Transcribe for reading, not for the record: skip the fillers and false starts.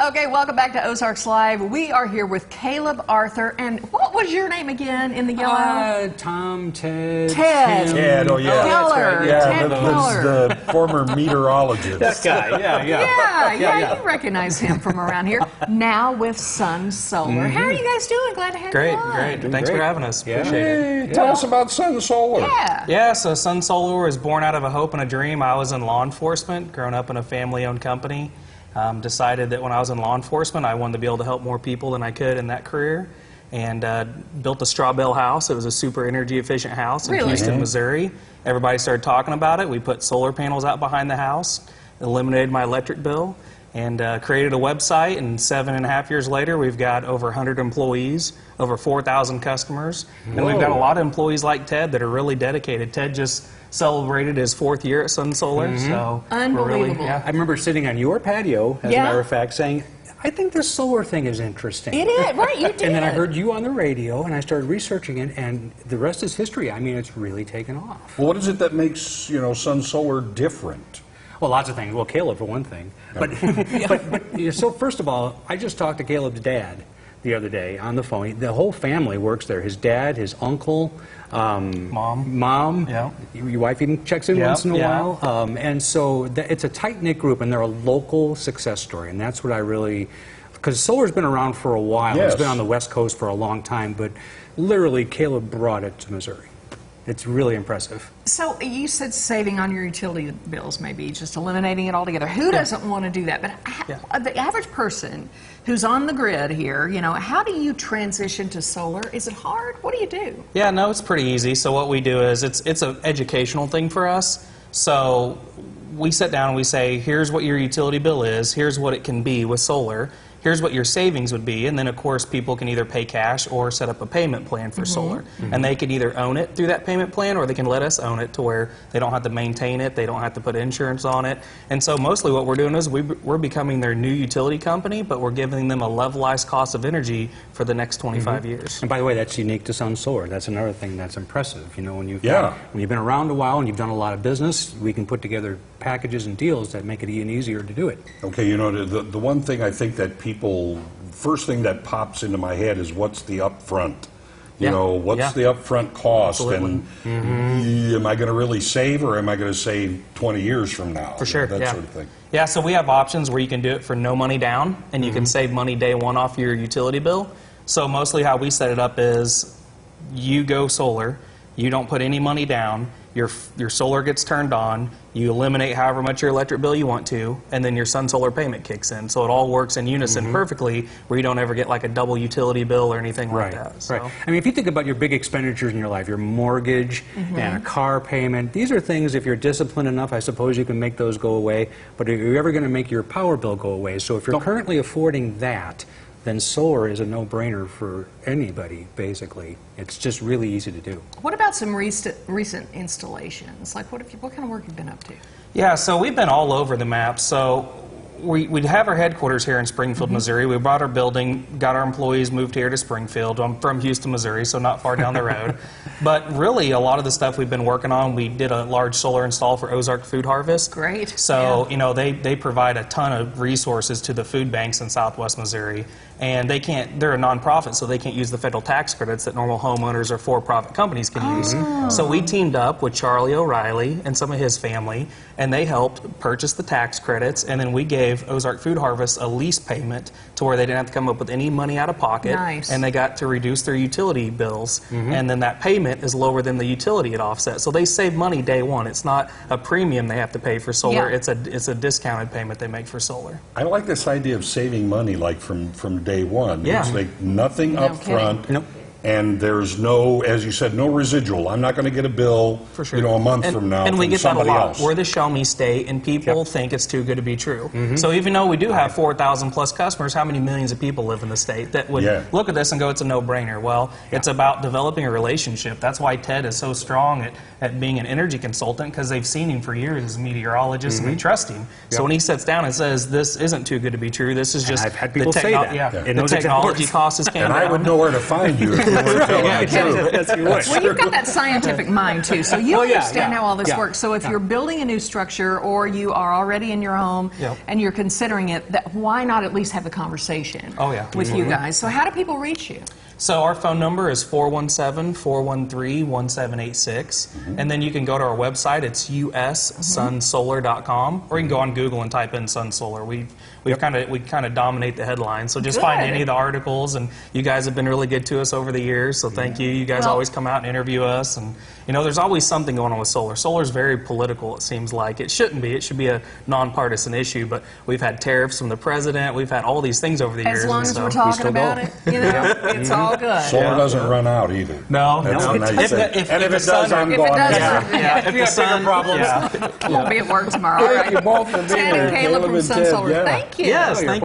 Okay, welcome back to Ozarks Live. We are here with Caleb Arthur, and what was your name again in the yellow? Tom, Ted, Ted. Tim. Ted, oh yeah. Keller. Yeah, Ted that's Keller. the former meteorologist. That guy, Yeah, you recognize him from around here. Now with Sun Solar. How are you guys doing? Glad to have you on. Great. Thanks for having us. Yeah. Appreciate it. Hey, tell us about Sun Solar. Yeah, so Sun Solar was born out of a hope and a dream. I was in law enforcement, growing up in a family-owned company. Decided that when I was in law enforcement, I wanted to be able to help more people than I could in that career, and built a straw bale house. It was a super energy efficient house in Houston, Missouri. Everybody started talking about it. We put solar panels out behind the house, eliminated my electric bill, and created a website. And 7.5 years later, we've got over 100 employees, over 4,000 customers, and we've got a lot of employees like Ted that are really dedicated. Ted just celebrated his 4th year at Sun Solar, so Unbelievable. I remember sitting on your patio, as a matter of fact, saying, I think this solar thing is interesting. It is, right, you did. And then I heard you on the radio, and I started researching it, and the rest is history. I mean, it's really taken off. Well, what is it that makes, Sun Solar different? Well, lots of things. Well, Caleb, for one thing. But so first of all, I just talked to Caleb's dad the other day on the phone. The whole family works there. His dad, his uncle, mom. Yeah. Your wife even checks in once in a while. And so it's a tight-knit group, and they're a local success story. And that's what I really, because solar's been around for a while. Yes. It's been on the West Coast for a long time, but literally Caleb brought it to Missouri. It's really impressive. So you said saving on your utility bills, maybe just eliminating it altogether. Who doesn't want to do that? But the average person who's on the grid here, how do you transition to solar? Is it hard? What do you do? Yeah, no, it's pretty easy. So what we do is it's an educational thing for us. So we sit down and we say, here's what your utility bill is, here's what it can be with solar, here's what your savings would be, and then of course people can either pay cash or set up a payment plan for solar. And they can either own it through that payment plan, or they can let us own it to where they don't have to maintain it, they don't have to put insurance on it. And so mostly what we're doing is we're becoming their new utility company, but we're giving them a levelized cost of energy for the next 25 years. And by the way, that's unique to Sun Solar. That's another thing that's impressive. When you've been around a while and you've done a lot of business, we can put together packages and deals that make it even easier to do it. Okay, the one thing I think that first thing that pops into my head is what's the upfront? What's the upfront cost? Absolutely. And am I going to really save, or am I going to save 20 years from now? For sure, That sort of thing. Yeah, so we have options where you can do it for no money down, and you can save money day one off your utility bill. So mostly how we set it up is you go solar, you don't put any money down, your solar gets turned on, you eliminate however much your electric bill you want to, and then your Sun Solar payment kicks in. So it all works in unison perfectly, where you don't ever get like a double utility bill or anything like that. So. Right. I mean, if you think about your big expenditures in your life, your mortgage and a car payment, these are things, if you're disciplined enough, I suppose you can make those go away. But are you ever going to make your power bill go away? So if you're currently affording that, then solar is a no-brainer for anybody, basically. It's just really easy to do. What about some recent installations? Like what kind of work have you been up to? Yeah, so we've been all over the map. So we'd have our headquarters here in Springfield, Missouri. We bought our building, got our employees moved here to Springfield. I'm from Houston, Missouri, so not far down the road. But really, a lot of the stuff we've been working on, we did a large solar install for Ozarks Food Harvest. Great. So, they provide a ton of resources to the food banks in Southwest Missouri. And they're a nonprofit, so they can't use the federal tax credits that normal homeowners or for-profit companies can use. So we teamed up with Charlie O'Reilly and some of his family, and they helped purchase the tax credits, and then we gave Ozark Food Harvest a lease payment to where they didn't have to come up with any money out of pocket. Nice. And they got to reduce their utility bills, and then that payment is lower than the utility it offset. So they save money day one. It's not a premium they have to pay for solar. It's a discounted payment they make for solar. I like this idea of saving money, like from day one. Yeah. It's like nothing up front. Nope. And there's no, as you said, no residual. I'm not going to get a bill, For sure. a month from now and we from get that a somebody lot. else. We're the show me state, and people think it's too good to be true. So even though we do have 4,000 plus customers, how many millions of people live in the state that would look at this and go, it's a no-brainer? Well, it's about developing a relationship. That's why Ted is so strong at being an energy consultant, because they've seen him for years as a meteorologist, and they trust him. So when he sits down and says, this isn't too good to be true, this is just I've had people say that. The technology cost is came And down. I would know where to find you if Yes, you would. Well, you've got that scientific mind too, so you Well, yeah, understand yeah, how all this yeah, works. So if yeah. you're building a new structure or you are already in your home Yep. and you're considering it, why not at least have a conversation Oh, yeah. with you guys? So how do people reach you? So our phone number is 417-413-1786, and then you can go to our website. It's ussunsolar.com, or you can go on Google and type in Sun Solar. We kind of dominate the headlines. So just find Good. any of the articles, and you guys have been really good to us over the years. So thank you. You guys Well- always come out and interview us, and there's always something going on with solar. Solar is very political. It seems like it shouldn't be. It should be a nonpartisan issue. But we've had tariffs from the president. We've had all these things over the years. As long and as so we're talking still about go. it, it's all good. Solar doesn't run out either. No, That's no. a nice If thing. the- if And if the it does, sun- I'm If it gone. does, Yeah. Yeah, if the sun, problems. yeah. I won't be at work tomorrow. All right. Thank you both for being Ted here. and Caleb from and Sun Ted, Solar. yeah. Thank you. Yes, thank